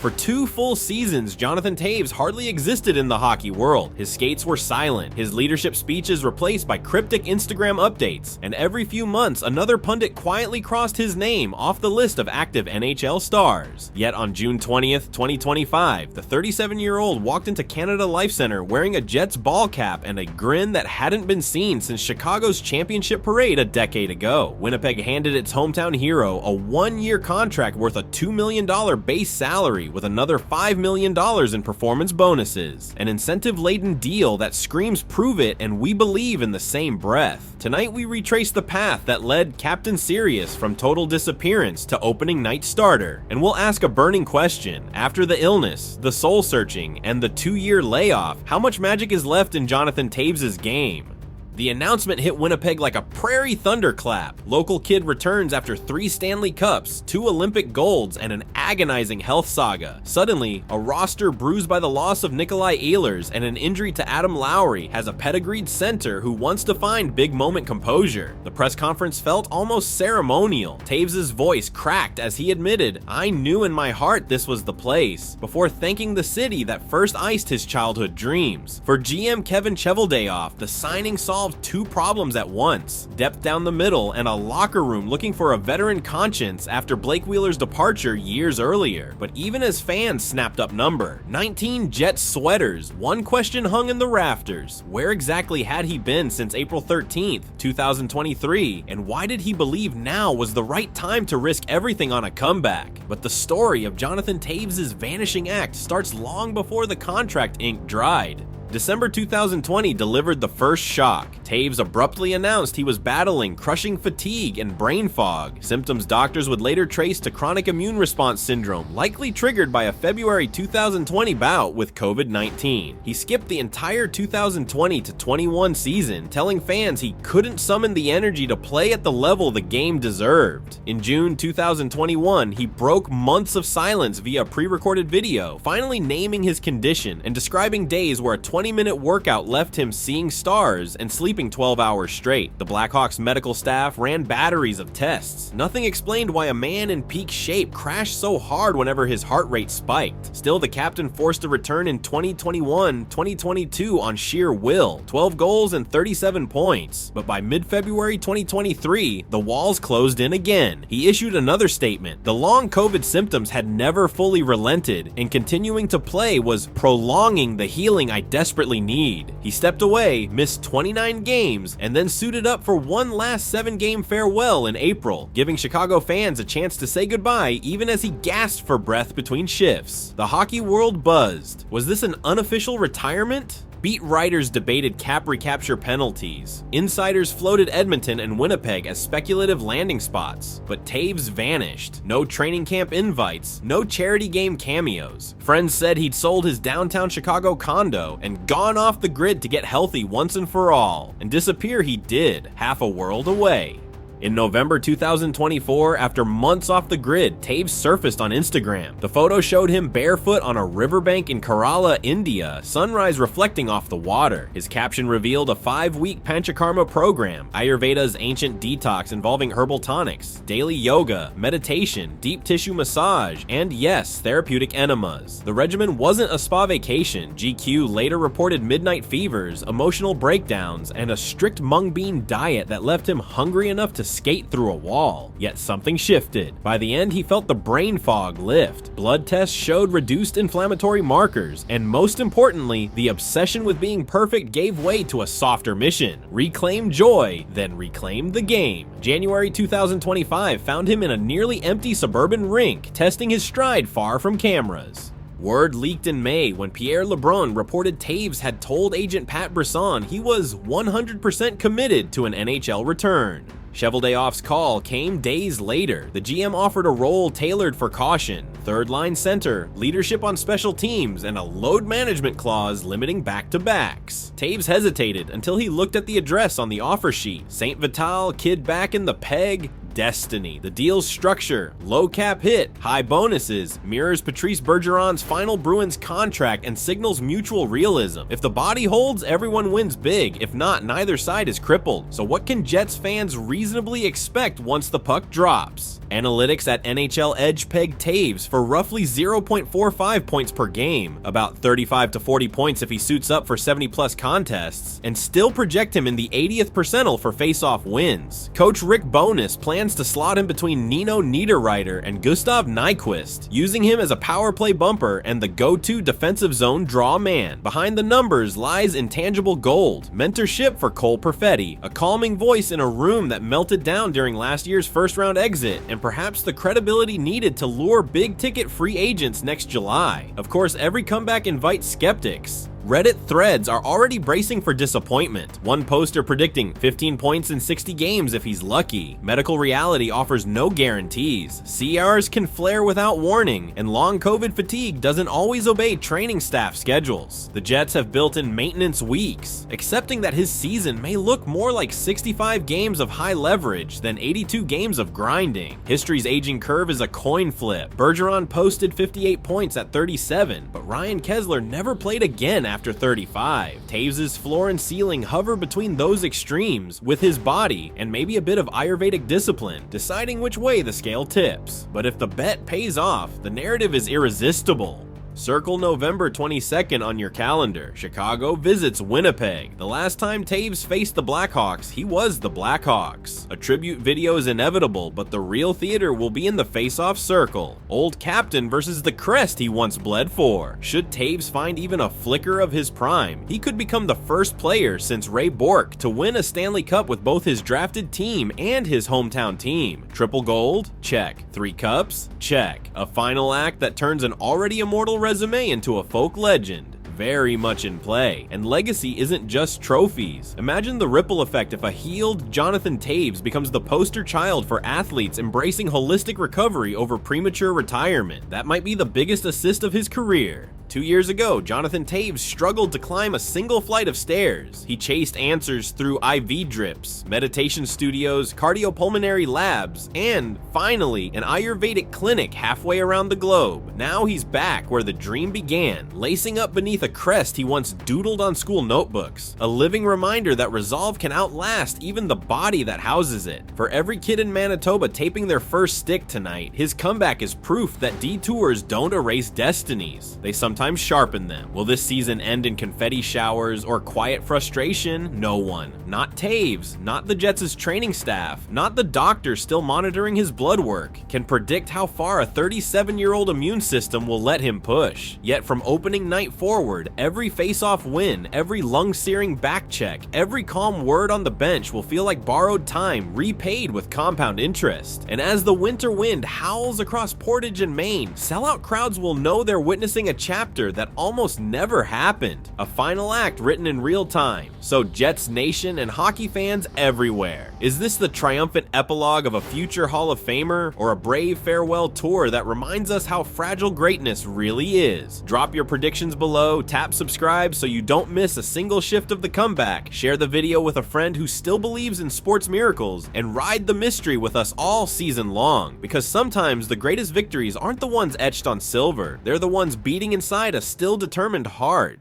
For 2 full seasons, Jonathan Toews hardly existed in the hockey world. His skates were silent, his leadership speeches replaced by cryptic Instagram updates, and every few months another pundit quietly crossed his name off the list of active NHL stars. Yet on June 20th, 2025, the 37-year-old walked into Canada Life Center wearing a Jets ball cap and a grin that hadn't been seen since Chicago's championship parade a decade ago. Winnipeg handed its hometown hero a 1-year contract worth a $2 million base salary with another $5 million in performance bonuses. An incentive-laden deal that screams prove it and we believe in the same breath. Tonight we retrace the path that led Captain Sirius from total disappearance to opening night starter, and we'll ask a burning question. After the illness, the soul-searching, and the 2-year layoff, how much magic is left in Jonathan Toews' game? The announcement hit Winnipeg like a prairie thunderclap. Local kid returns after 3 Stanley Cups, 2 Olympic golds, and an agonizing health saga. Suddenly, a roster bruised by the loss of Nikolai Ehlers and an injury to Adam Lowry has a pedigreed center who wants to find big moment composure. The press conference felt almost ceremonial. Toews' voice cracked as he admitted, "I knew in my heart this was the place," before thanking the city that first iced his childhood dreams. For GM Kevin Cheveldayoff, the signing solved 2 problems at once: depth down the middle and a locker room looking for a veteran conscience after Blake Wheeler's departure years earlier. But even as fans snapped up number 19 Jets sweaters, one question hung in the rafters: where exactly had he been since April 13th, 2023, and why did he believe now was the right time to risk everything on a comeback? But the story of Jonathan Toews' vanishing act starts long before the contract ink dried. December 2020 delivered the first shock. Toews abruptly announced he was battling crushing fatigue and brain fog, symptoms doctors would later trace to chronic immune response syndrome, likely triggered by a February 2020 bout with COVID-19. He skipped the entire 2020-21 season, telling fans he couldn't summon the energy to play at the level the game deserved. In June 2021, he broke months of silence via pre-recorded video, finally naming his condition and describing days where a 20-minute workout left him seeing stars and sleeping 12 hours straight. The Blackhawks medical staff ran batteries of tests. Nothing explained why a man in peak shape crashed so hard whenever his heart rate spiked. Still, the captain forced a return in 2021-2022 on sheer will, 12 goals and 37 points. But by mid-February 2023, the walls closed in again. He issued another statement. The long COVID symptoms had never fully relented, and continuing to play was prolonging the healing I desperately need. He stepped away, missed 29 games, and then suited up for one last 7-game farewell in April, giving Chicago fans a chance to say goodbye even as he gasped for breath between shifts. The hockey world buzzed. Was this an unofficial retirement? Beat writers debated cap recapture penalties. Insiders floated Edmonton and Winnipeg as speculative landing spots. But Toews vanished. No training camp invites, no charity game cameos. Friends said he'd sold his downtown Chicago condo and gone off the grid to get healthy once and for all. And disappear he did, half a world away. In November 2024, after months off the grid, Toews surfaced on Instagram. The photo showed him barefoot on a riverbank in Kerala, India, sunrise reflecting off the water. His caption revealed a 5-week Panchakarma program, Ayurveda's ancient detox involving herbal tonics, daily yoga, meditation, deep tissue massage, and yes, therapeutic enemas. The regimen wasn't a spa vacation. GQ later reported midnight fevers, emotional breakdowns, and a strict mung bean diet that left him hungry enough to skate through a wall. Yet something shifted. By the end, he felt the brain fog lift. Blood tests showed reduced inflammatory markers, and most importantly, the obsession with being perfect gave way to a softer mission: reclaim joy, then reclaim the game. January 2025 found him in a nearly empty suburban rink, testing his stride far from cameras. Word leaked in May when Pierre LeBrun reported Toews had told agent Pat Brisson he was 100% committed to an NHL return. Cheveldayoff's call came days later. The GM offered a role tailored for caution, third-line center, leadership on special teams, and a load management clause limiting back-to-backs. Toews hesitated until he looked at the address on the offer sheet. St. Vital, kid back in the Peg, destiny. The deal's structure, low cap hit, high bonuses, mirrors Patrice Bergeron's final Bruins contract and signals mutual realism. If the body holds, everyone wins big. If not, neither side is crippled. So what can Jets fans reasonably expect once the puck drops? Analytics at NHL Edge peg Toews for roughly 0.45 points per game, about 35 to 40 points if he suits up for 70-plus contests, and still project him in the 80th percentile for face-off wins. Coach Rick Bowness plans to slot him between Nino Niederreiter and Gustav Nyquist, using him as a power play bumper and the go-to defensive zone draw man. Behind the numbers lies intangible gold, mentorship for Cole Perfetti, a calming voice in a room that melted down during last year's first-round exit, and perhaps the credibility needed to lure big-ticket free agents next July. Of course, every comeback invites skeptics. Reddit threads are already bracing for disappointment. One poster predicting 15 points in 60 games if he's lucky. Medical reality offers no guarantees. CRs can flare without warning, and long COVID fatigue doesn't always obey training staff schedules. The Jets have built in maintenance weeks, accepting that his season may look more like 65 games of high leverage than 82 games of grinding. History's aging curve is a coin flip. Bergeron posted 58 points at 37, but Ryan Kesler never played again after 35. Toews' floor and ceiling hover between those extremes, with his body and maybe a bit of Ayurvedic discipline deciding which way the scale tips. But if the bet pays off, the narrative is irresistible. Circle November 22nd on your calendar. Chicago visits Winnipeg. The last time Toews faced the Blackhawks, he was the Blackhawks. A tribute video is inevitable, but the real theater will be in the face-off circle. Old captain versus the crest he once bled for. Should Toews find even a flicker of his prime, he could become the first player since Ray Bourque to win a Stanley Cup with both his drafted team and his hometown team. Triple gold? Check. 3 cups? Check. A final act that turns an already immortal resume into a folk legend. Very much in play, and legacy isn't just trophies. Imagine the ripple effect if a healed Jonathan Toews becomes the poster child for athletes embracing holistic recovery over premature retirement. That might be the biggest assist of his career. 2 years ago, Jonathan Toews struggled to climb a single flight of stairs. He chased answers through IV drips, meditation studios, cardiopulmonary labs, and, finally, an Ayurvedic clinic halfway around the globe. Now he's back where the dream began, lacing up beneath a crest he once doodled on school notebooks. A living reminder that resolve can outlast even the body that houses it. For every kid in Manitoba taping their first stick tonight, his comeback is proof that detours don't erase destinies. They sometimes sharpen them. Will this season end in confetti showers or quiet frustration? No one. Not Toews, not the Jets' training staff, not the doctor still monitoring his blood work, can predict how far a 37-year-old immune system will let him push. Yet from opening night forward, every face-off win, every lung-searing back check, every calm word on the bench will feel like borrowed time repaid with compound interest. And as the winter wind howls across Portage and Maine, sellout crowds will know they're witnessing a chapter that almost never happened. A final act written in real time. So Jets Nation and hockey fans everywhere, is this the triumphant epilogue of a future Hall of Famer, or a brave farewell tour that reminds us how fragile greatness really is? Drop your predictions below, tap subscribe so you don't miss a single shift of the comeback, share the video with a friend who still believes in sports miracles, and ride the mystery with us all season long, because sometimes the greatest victories aren't the ones etched on silver, they're the ones beating inside a still determined heart.